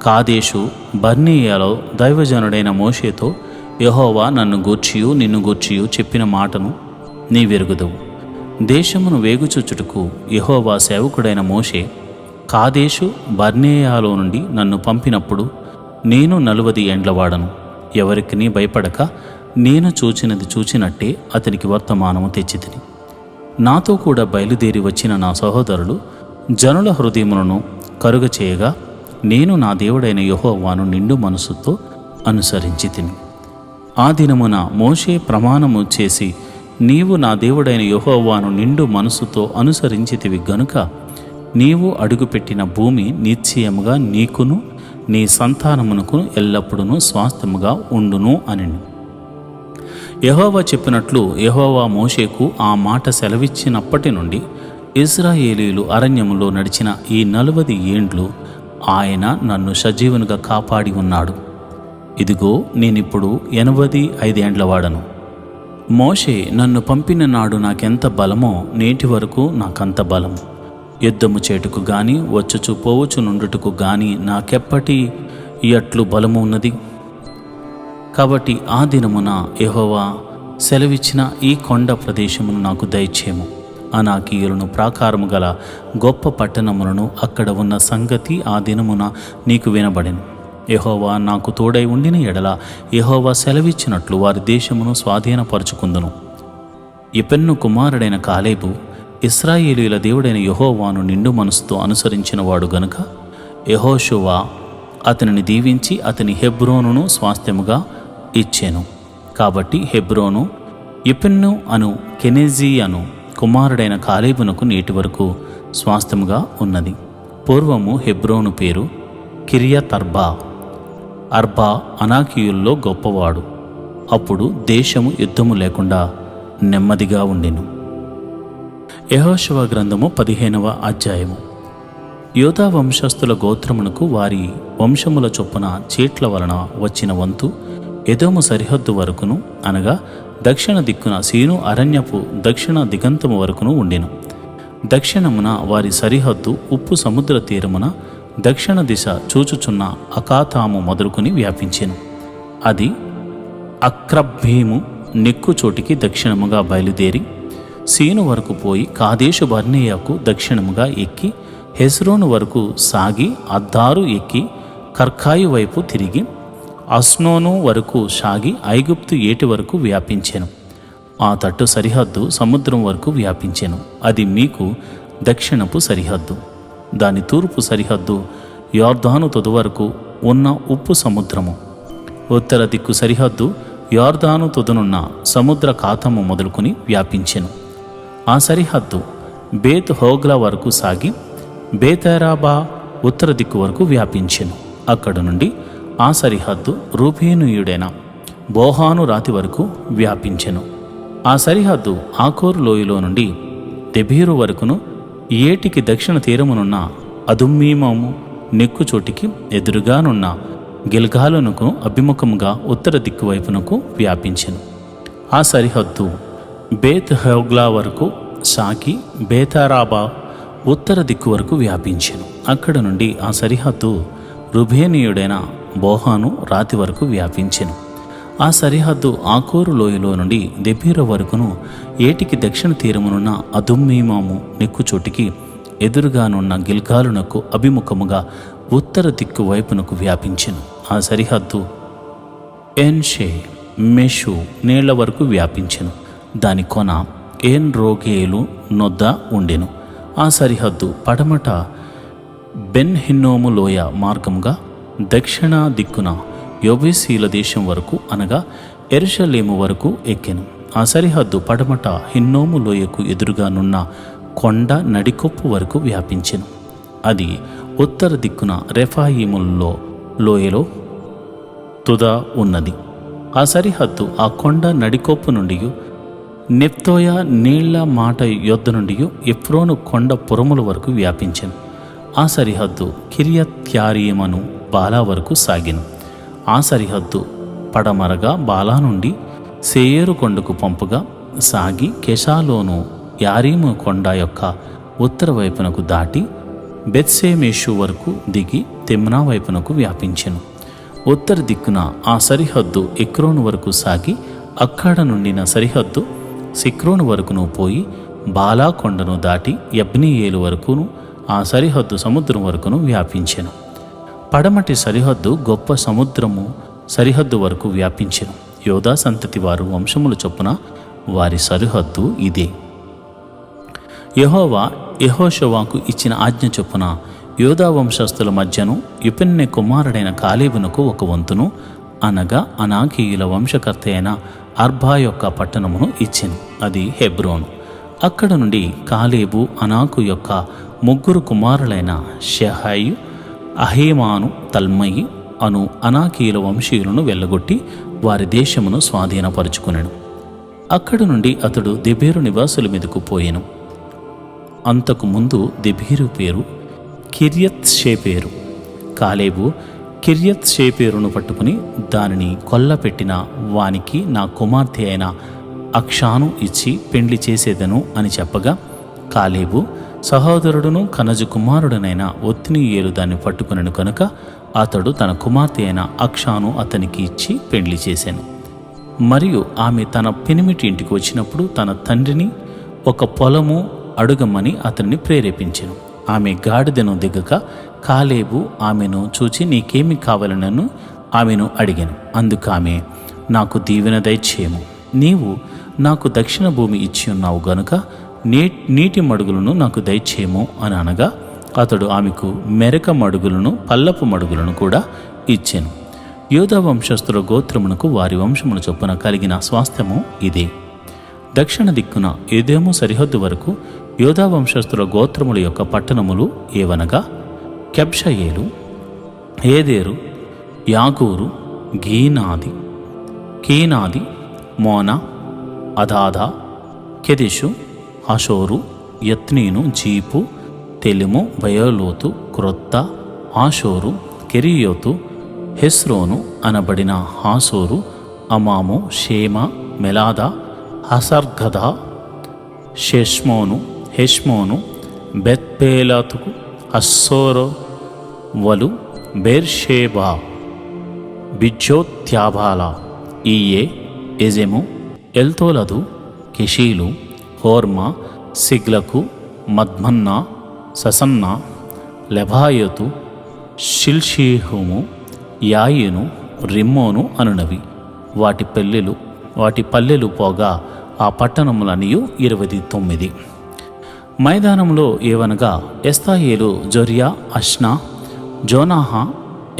కాదేషు బర్నియాలో దైవజనుడైన మోషేతో యెహోవా నన్ను గూర్చియు నిన్ను గూర్చియు చెప్పిన మాటను నీవెరుగుదువు. దేశమును వేగుచుచుటకు యెహోవా సేవకుడైన మోషే కాదేషు బర్నేయాలో నుండి నన్ను పంపినప్పుడు నేను 40 ఏండ్లవాడను. ఎవరికి భయపడక నేను చూచినది చూచినట్టే అతనికి వర్తమానము తెచ్చితిని. నాతో కూడా బయలుదేరి వచ్చిన నా సహోదరులు జనుల హృదయములను కరుగ చేయగా నేను నా దేవుడైన యెహోవాను నిండు మనసుతో అనుసరించి తిని. ఆ దినమున మోషే ప్రమాణము చేసి, నీవు నా దేవుడైన యెహోవాను నిండు మనసుతో అనుసరించితివి గనుక నీవు అడుగుపెట్టిన భూమి నిశ్చయముగా నీకును నీ సంతానమునకును ఎల్లప్పుడూ స్వాస్థ్యముగా ఉండును అని యెహోవా చెప్పినట్లు యెహోవా మోషేకు ఆ మాట సెలవిచ్చినప్పటి నుండి ఇశ్రాయేలీయులు అరణ్యములో నడిచిన ఈ 40 ఏండ్లు ఆయన నన్ను సజీవునిగా కాపాడి ఉన్నాడు. ఇదిగో నేనిప్పుడు 85 ఏండ్లవాడను. మోషే నన్ను పంపిన నాడు నాకెంత బలమో నేటి వరకు నాకంత బలము. యుద్ధము చేటుకు గాని, వచ్చుచు పోవచ్చు నుండుటకు గాని నాకెప్పటి ఎట్లు బలము ఉన్నది. కాబట్టి ఆ దినమున యెహోవా సెలవిచ్చిన ఈ కొండ ప్రదేశమును నాకు దయచేయము. అనాకీయులను, ప్రాకారము గల గొప్ప పట్టణములను అక్కడ ఉన్న సంగతి ఆ దినమున నీకు వినబడెను. యెహోవా నాకు తోడై ఉండిన ఎడల యెహోవా సెలవిచ్చినట్లు వారి దేశమును స్వాధీనపరుచుకుందును. యెఫెన్నె కుమారుడైన కాలేబు ఇశ్రాయేలీయుల దేవుడైన యెహోవాను నిండు మనసుతో అనుసరించిన వాడు గనుక యెహోషువ అతనిని దీవించి అతని హెబ్రోనును స్వాస్థ్యముగా ఇచ్చెను. కాబట్టి హెబ్రోను యెఫెన్నె అను కెనెజీ అను కుమారుడైన కాలేబునకు నేటి వరకు స్వాస్థ్యముగా ఉన్నది. పూర్వము హెబ్రోను పేరు కిర్యతర్బా. అర్బా అనాకీయుల్లో గొప్పవాడు. అప్పుడు దేశము యుద్ధము లేకుండా నెమ్మదిగా ఉండెను. యెహోషువ గ్రంథము 15వ అధ్యాయము. యోదా వంశస్థుల గోత్రమునకు వారి వంశముల చొప్పున చీట్ల వలన వచ్చిన వంతు ఎదోము సరిహద్దు వరకును, అనగా దక్షిణ దిక్కున సీను అరణ్యపు దక్షిణ దిగంతము వరకును ఉండెను. దక్షిణమున వారి సరిహద్దు ఉప్పు సముద్ర తీరమున దక్షిణ దిశ చూచుచున్న అకాతాము మొదలుకొని వ్యాపించెను. అది అక్రబ్బీము నెక్కు చోటికి దక్షిణముగా బయలుదేరి సీను వరకు పోయి కాదేషు బర్నేయకు దక్షిణముగా ఎక్కి హెస్రోను వరకు సాగి అద్దారు ఎక్కి కర్కాయు వైపు తిరిగి అస్నోను వరకు సాగి ఐగుప్తు ఏటి వరకు వ్యాపించెను. ఆ తట్టు సరిహద్దు సముద్రం వరకు వ్యాపించెను. అది మీకు దక్షిణపు సరిహద్దు. దాని తూర్పు సరిహద్దు యొర్దాను తొదు వరకు ఉన్న ఉప్పు సముద్రము. ఉత్తర దిక్కు సరిహద్దు యొర్దాను తొదునున్న సముద్ర కాతము మొదలుకొని వ్యాపించెను. ఆ సరిహద్దు బేత్ హోగ్లా వరకు సాగి బేతరాబా ఉత్తర దిక్కు వరకు వ్యాపించెను. అక్కడ నుండి ఆ సరిహద్దు రూబేనీయుడైన బోహాను రాతి వరకు వ్యాపించెను. ఆ సరిహద్దు ఆకోరు లోయలో నుండి దెబీరు వరకును, ఏటికి దక్షిణ తీరమునున్న అదుమ్మీమము నెక్కుచోటికి ఎదురుగానున్న గిల్గాలునకు అభిముఖముగా ఉత్తర దిక్కు వైపునకు వ్యాపించెను. ఆ సరిహద్దు బేత్ హోగ్లా వరకు సాకి బేతారాబా ఉత్తర దిక్కు వరకు వ్యాపించెను. అక్కడ నుండి ఆ సరిహద్దు రుబేనీయుడైన బోహాను రాతి వరకు వ్యాపించెను. ఆ సరిహద్దు ఆకోరు లోయలో నుండి దెబీర వరకును, ఏటికి దక్షిణ తీరమునున్న అదుమ్మీమాము నెక్కుచోటికి ఎదురుగానున్న గిల్గాలునకు అభిముఖముగా ఉత్తర దిక్కు వైపునకు వ్యాపించెను. ఆ సరిహద్దు ఎన్షే మెషు నీళ్ల వరకు వ్యాపించెను. దాని కొన ఏన్ రోగేలు నొద్ద ఉండెను. ఆ సరిహద్దు పడమట బెన్ హిన్నోము లోయ మార్గంగా దక్షిణ దిక్కున యోబేసీల దేశం వరకు అనగా యెరూషలేము వరకు ఎక్కెను. ఆ సరిహద్దు పడమట హిన్నోము లోయకు ఎదురుగానున్న కొండ నడికొప్పు వరకు వ్యాపించెను. అది ఉత్తర దిక్కున రెఫాయిముల్లో లోయలో తుద ఉన్నది. ఆ సరిహద్దు ఆ కొండ నడికొప్పు నుండి నెప్తోయ నీళ్ల మాట యొద్ద నుండి ఎఫ్రోను కొండ పురముల వరకు వ్యాపించెను. ఆ సరిహద్దు కిర్యత్యారీమను బాలా వరకు సాగెను. ఆ సరిహద్దు పడమరగా బాలా నుండి సేయేరు కొండకు పంపుగా సాగి కెషాలోను యారీము కొండ యొక్క ఉత్తర వైపునకు దాటి బెత్షెమెషు వరకు దిగి తిమ్నా వైపునకు వ్యాపించెను. ఉత్తర దిక్కున ఆ సరిహద్దు ఎక్రోను వరకు సాగి అక్కడ నుండిన సరిహద్దు సిక్రోను వరకును పోయి బాలా కొండను దాటి యబ్నీయేలు వరకును ఆ సరిహద్దు సముద్రం వరకును వ్యాపించెను. పడమటి సరిహద్దు గొప్ప సముద్రము సరిహద్దు వరకు వ్యాపించెను. యోధా సంతతి వారు వంశముల చొప్పున వారి సరిహద్దు ఇదే. యెహోవా యెహోషువకు ఇచ్చిన ఆజ్ఞ చొప్పున యోధా వంశస్థుల మధ్యను యుపెన్నె కుమారుడైన కాలేబునకు ఒక వంతును, అనగా అనాకీయుల వంశకర్త అయిన అర్బా యొక్క పట్టణమును ఇచ్చెను. అది హెబ్రోను. అక్కడ నుండి కాలేబు అనాకు యొక్క ముగ్గురు కుమారులైన షెహాయి, అహేమాను, తల్మయి అను అనాకీయుల వంశీయులను వెళ్ళగొట్టి వారి దేశమును స్వాధీనపరుచుకునెను. అక్కడి నుండి అతడు దెబీరు నివాసుల మీదకు పోయెను. అంతకు ముందు దెబీరు పేరు కిర్యత్ షేపేరు. కాలేబు కిర్యత్ షేపేరును పట్టుకుని దానిని కొల్లపెట్టిన వానికి నా కుమార్తె అయిన అక్షాను ఇచ్చి పెండ్లి చేసేదను అని చెప్పగా, కాలేబు సహోదరుడును కనజు కుమారుడునైన ఒత్నీయేలు దాన్ని పట్టుకునను కనుక అతడు తన కుమార్తె అయిన అక్షాను అతనికి ఇచ్చి పెండ్లి చేశాను. మరియు ఆమె తన పెనిమిటి ఇంటికి వచ్చినప్పుడు తన తండ్రిని ఒక పొలము అడుగమ్మని అతన్ని ప్రేరేపించెను. ఆమె గాడిదను దిగక కాలేబు ఆమెను చూచి నీకేమి కావాలనను ఆమెను అడిగాను. అందుకు ఆమె, నాకు దీవెన దయచేయము, నీవు నాకు దక్షిణ భూమి ఇచ్చి ఉన్నావు గనుక నీటి మడుగులను నాకు దయచేయము అని అనగా, అతడు ఆమెకు మెరక మడుగులను పల్లపు మడుగులను కూడా ఇచ్చెను. యోధా వంశస్థుల గోత్రమునకు వారి వంశముల చొప్పున కలిగిన స్వాస్థ్యము ఇదే. దక్షిణ దిక్కున ఏదేమో సరిహద్దు వరకు యోధా వంశస్థుల గోత్రముల యొక్క పట్టణములు ఏవనగా కెబ్షయేలు, ఏదేరు, యాగూరు, కీనాది, మోనా, అదాదా, కెదెషు, హషోరు, యత్నీను, జీపు, తెలిము, బయోలోతు, క్రొత్త, ఆషోరు, కెరియోతు, హెస్రోను అనబడిన హాసోరు, అమాము, షేమ, మెలాదా, హసర్గదా, హెష్మోను, బెత్పేలాతుకు, హస్సోరో వలు, బేర్షేబా, బిజ్జోత్యాబాల, ఈయే, ఎజెము, ఎల్తోలదు, కెషీలు, హోర్మా, సిగ్లకు, మద్మన్నా, ససన్నా, లెబాయోతు, షిల్షీహుము, యాయిను, రిమ్మోను అనునవి. వాటి పల్లెలు పోగా ఆ పట్టణములనియు 29. మైదానంలో ఏవనగా ఎస్తాయేలు, జొరియా, అష్నా, జోనాహా,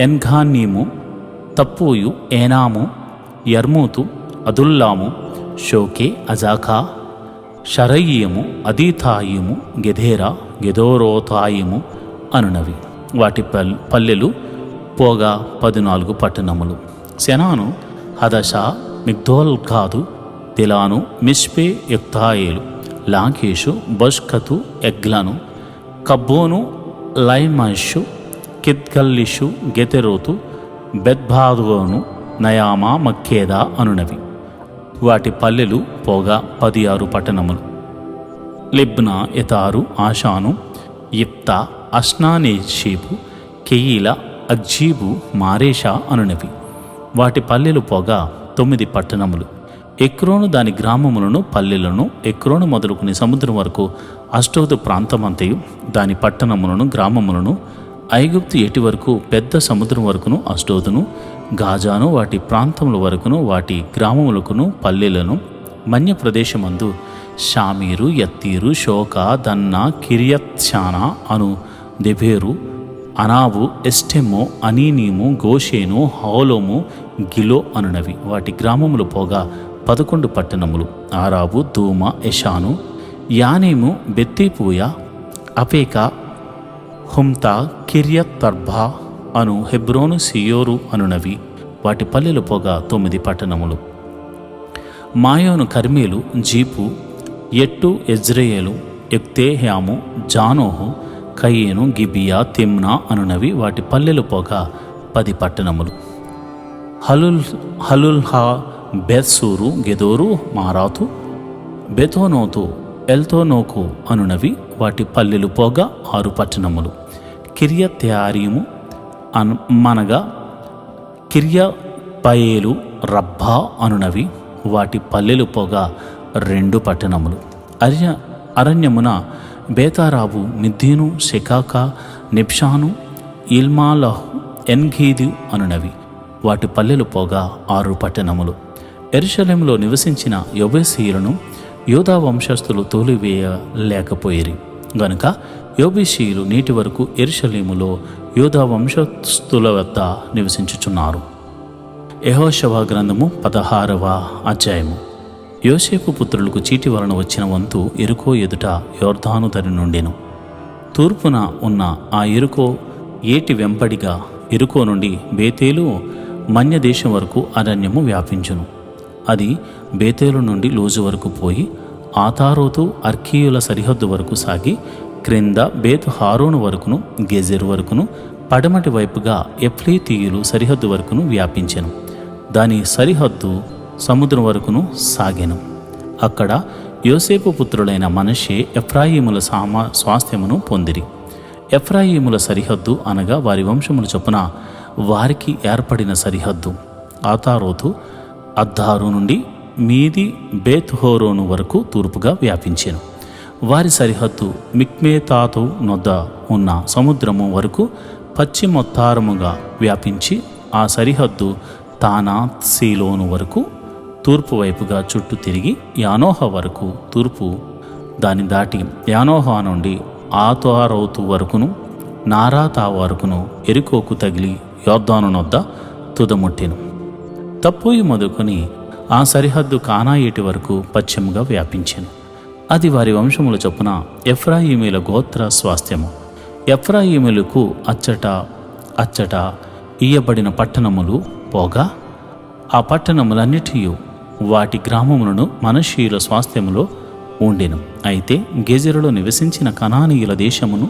ఎన్ఘానీము, తప్పూయు, ఏనాము, యర్మూతు, అదుల్లాము, షోకే, అజాకా, షరయీము, అదీతాయిము, గెదేరా, గెదోరోతాయిము అనునవి. వాటి పల్లెలు పోగా 14 పట్టణములు. సెనాను, హదష, మిగ్దోల్ గాదు, తిలాను, మిష్పే, యొక్తాయేలు, లాంకీషు, బష్కతు, ఎగ్లను, కబ్బోను, లైమషు, కిద్గల్లిషు, గెతెరోతు, బెత్బాదోను, నయామా, మక్కేదా అనునవి. వాటి పల్లెలు పోగా 16 పట్టణములు. లిబ్నా, ఎతారు, ఆషాను, ఇప్తా, అష్నానేషీపు, కెయీల, అజ్జీబు, మారేషా అనునవి. వాటి పల్లెలు పోగా 9 పట్టణములు. ఎక్రోను దాని గ్రామములను పల్లెలను, ఎక్రోను మొదలుకుని సముద్రం వరకు అష్టోదు ప్రాంతమంతయు దాని పట్టణములను గ్రామములను, ఐగుప్తు ఎటి వరకు పెద్ద సముద్రం వరకును అష్టోదును, గాజాను వాటి ప్రాంతముల వరకును వాటి గ్రామములకును పల్లెలను, మన్య ప్రదేశమందు షామీరు, యత్తీరు, షోకా, దన్నా, కిరియత్షానా అను దెబేరు, అనాబు, ఎస్టెమో, అనీనీము, గోషేను, హోలోము, గిలో అనునవి. వాటి గ్రామములు పోగా 11 పట్టణములు. ఆరాబు, దూమ, ఎషాను, యానేము, బెత్తీపూయ, అపేక, హుమ్తా, కిర్యత్తర్బా అను హెబ్రోను, సియోరు అనునవి. వాటి పల్లెలు పోగా 9 పట్టణములు. మాయోను, కర్మేలు, జీపు, ఎట్టు, ఎజ్రెయేలు, ఎక్తేహ్యాము, జానోహు, కయ్యేను, గిబియా, తిమ్నా అనునవి. వాటి పల్లెలు పోగా 10 పట్టణములు. హలుల్హా, బెత్సూరు, గెదోరు, మారాతు, బెతోనోతు, ఎల్తోనోకు అనునవి. వాటి పల్లెలు పోగా 6 పట్టణములు. కిర్యత్యారీము మనగా కిర్యపయేలు, రబ్బా అనునవి. వాటి పల్లెలు పోగా 2 పట్టణములు. అరణ్యమున బేతారాబు, మిద్దీను, షెకాకా, నిబ్షాను, ఇల్మాలహు, ఎన్గీదు అనునవి. వాటి పల్లెలు పోగా 6 పట్టణములు. యెరూషలేములో నివసించిన యొబేసీయులను యూదా వంశస్థులు తోలివేయలేకపోయిరి గనుక యోబేసీయులు నేటి వరకు యెరూషలేములో యూదా వంశస్థుల వద్ద నివసించుచున్నారు. యెహోషువ గ్రంథము 16వ అధ్యాయము. యోసేపు పుత్రులకు చీటి వలన వచ్చిన వంతు యెరికో ఎదుట యొర్దాను దరి నుండెను. తూర్పున ఉన్న ఆ యెరికో ఏటి వెంబడిగా యెరికో నుండి బేతేలు మన్య దేశం వరకు అరణ్యము వ్యాపించును. అది బేతేలు నుండి లూజు వరకు పోయి ఆతారోతు, అర్కీయుల సరిహద్దు వరకు సాగి క్రింద బేతు హారోను వరకును, గెజెరు వరకును, పడమటి వైపుగా ఎఫ్లేతీయులు సరిహద్దు వరకును వ్యాపించెను. దాని సరిహద్దు సముద్రం వరకును సాగెను. అక్కడ యోసేపు పుత్రులైన మనష్షే, ఎఫ్రాయిముల స్వాస్థ్యమును పొందిరి. ఎఫ్రాయిముల సరిహద్దు అనగా వారి వంశముల చొప్పున వారికి ఏర్పడిన సరిహద్దు ఆతారోతు, అద్దారు నుండి మీది బేత్హోరోను వరకు తూర్పుగా వ్యాపించెను. వారి సరిహద్దు మిక్మేతాతు నొద్ద ఉన్న సముద్రము వరకు పశ్చిమోత్తరముగా వ్యాపించి ఆ సరిహద్దు తానాత్సీలోను వరకు తూర్పు వైపుగా చుట్టూ తిరిగి యానోహ వరకు తూర్పు దాని దాటి యానోహ నుండి ఆతారోతు వరకును నారాతా వరకును యెరికోకు తగిలి యొర్దాను నొద్ద తుదముట్టెను. తప్పూయి మొదలుకొని ఆ సరిహద్దు కానాయేటి వరకు పశ్చిమగా వ్యాపించెను. అది వారి వంశముల చొప్పున ఎఫ్రాయిమీల గోత్ర స్వాస్థ్యము. ఎఫ్రాయిమీలకు అచ్చట ఇయ్యబడిన పట్టణములు పోగా ఆ పట్టణములన్నిటి వాటి గ్రామములను మనష్షీయుల స్వాస్థ్యములో ఉండెను. అయితే గెజెరులో నివసించిన కనానీయుల దేశమును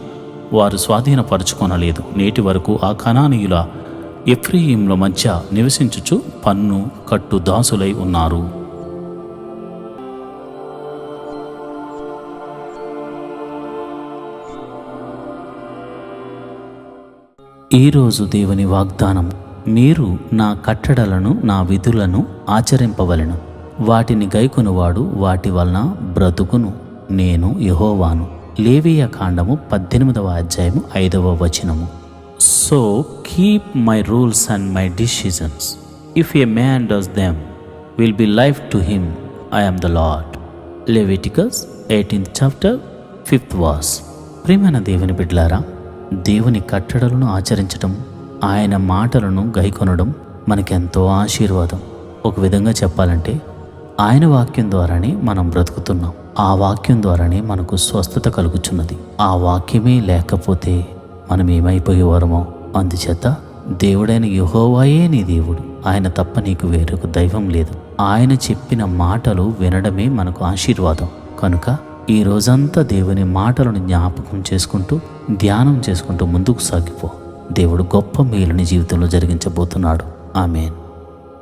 వారు స్వాధీనపరచుకొనలేదు. నేటి వరకు ఆ కనానీయుల ఎఫ్రాయిముల మధ్య నివసించుచు పన్ను కట్టు దాసులై ఉన్నారు. ఈరోజు దేవుని వాగ్దానం: మీరు నా కట్టడలను, నా విధులను ఆచరింపవలెను. వాటిని గైకొనువాడు వాటి వలన బ్రతుకును. నేను యెహోవాను. లేవీయ కాండము 18వ అధ్యాయము 5వ వచనము. So keep my rules and my decisions. If a man does them, will be life to him. I am the Lord. Leviticus 18th chapter 5th verse. ప్రియమైన దేవుని బిడ్డలారా, దేవుని కట్టడలను ఆచరించడం, ఆయన మాటలను గైకొనడం మనకెంతో ఆశీర్వాదం. ఒక విధంగా చెప్పాలంటే ఆయన వాక్యం ద్వారానే మనం బ్రతుకుతున్నాం. ఆ వాక్యం ద్వారానే మనకు స్వస్థత కలుగుచున్నది. ఆ వాక్యమే లేకపోతే మనం ఏమైపోయేవారమో. అందుచేత దేవుడైన యెహోవాయే నీ దేవుడు. ఆయన తప్ప నీకు వేరొక దైవం లేదు. ఆయన చెప్పిన మాటలు వినడమే మనకు ఆశీర్వాదం. కనుక ఈ రోజంతా దేవుని మాటలను జ్ఞాపకం చేసుకుంటూ ధ్యానం చేసుకుంటూ ముందుకు సాగిపో. దేవుడు గొప్ప మేలుని జీవితంలో జరిగించబోతున్నాడు. ఆమేన్.